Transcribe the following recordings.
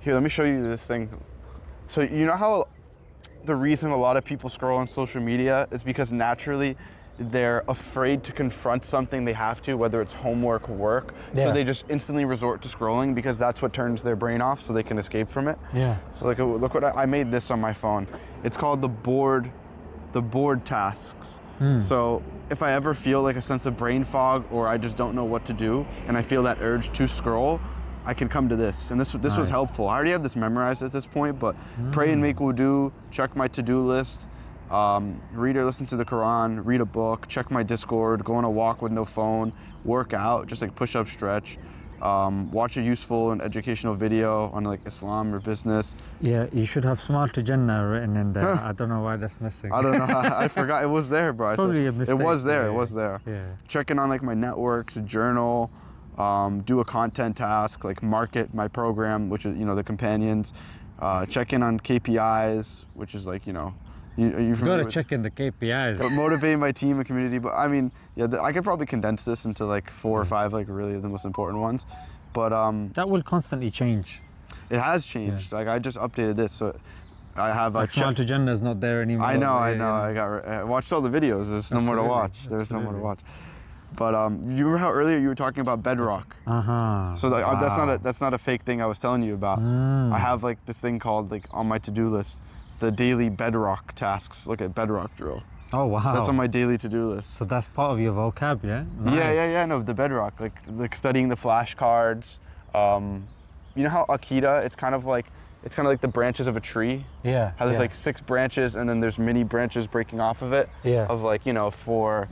Here, let me show you this thing. So you know how the reason a lot of people scroll on social media is because naturally they're afraid to confront something they have to, whether it's homework or work. Yeah. So they just instantly resort to scrolling because that's what turns their brain off so they can escape from it. Yeah. So like, look what I made this on my phone. It's called the board tasks. So if I ever feel like a sense of brain fog or I just don't know what to do and I feel that urge to scroll, I can come to this, and this was helpful. I already have this memorized at this point, but pray and make wudu, check my to-do list, read or listen to the Quran, read a book, check my Discord, go on a walk with no phone, work out, just like push up, stretch, watch a useful and educational video on like Islam or business. Yeah, you should have Smart to Jannah written in there. I don't know why that's missing. I don't know, I forgot it was there, bro. It's probably a mistake. It was there, yeah. it was there. Yeah. Checking on like my networks, journal, do a content task, like market my program, which is, you know, the companions, check in on KPIs, which is like, you know, you gotta check in the KPIs. But motivate my team and community. But I mean, yeah, I could probably condense this into like 4 or 5, like really the most important ones. But that will constantly change. It has changed. Yeah. Like I just updated this, so I have like Smart to Jannah is not there anymore. I know. I watched all the videos. There's no more to watch. There's no more to watch. But you remember how earlier you were talking about bedrock? So that's not a fake thing I was telling you about. I have like this thing called like on my to-do list, the daily bedrock tasks. Look at bedrock drill. Oh wow. That's on my daily to-do list. So that's part of your vocab, yeah? Nice. Yeah. No, the bedrock, like studying the flashcards. You know how Akida? It's kind of like the branches of a tree. Yeah. How there's like 6 branches and then there's mini branches breaking off of it. Yeah. Of like, you know, for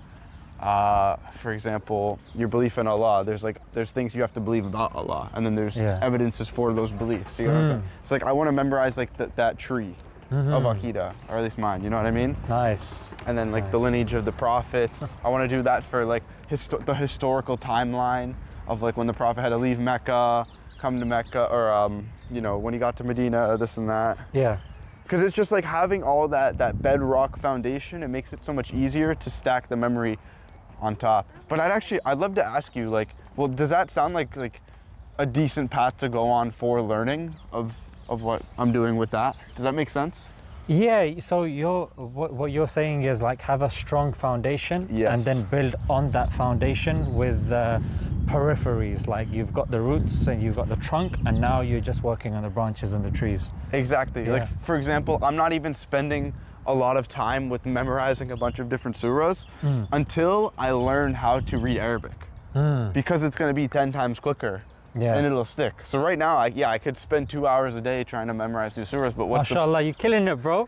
example, your belief in Allah, there's things you have to believe about Allah, and then there's evidences for those beliefs. You know what I'm saying? So like I want to memorize like that tree of Akida, or at least mine, you know what I mean? Nice. And then like the lineage of the prophets. I want to do that for like the historical timeline of like when the prophet had to leave Mecca, come to Mecca, or you know, when he got to Medina, this and that. Yeah. Because it's just like having all that bedrock foundation, it makes it so much easier to stack the memory on top. But I'd love to ask you, like, well, does that sound like a decent path to go on for learning of what I'm doing with that? Does that make sense? Yeah, so what you're saying is like have a strong foundation, yes, and then build on that foundation with peripheries, like you've got the roots and you've got the trunk, and now you're just working on the branches and the trees. Exactly. Yeah. Like for example, I'm not even spending a lot of time with memorizing a bunch of different surahs until I learn how to read Arabic, because it's going to be 10 times quicker. Yeah. And it'll stick. So right now, I could spend 2 hours a day trying to memorize new surahs, but what's MashaAllah, you're killing it, bro.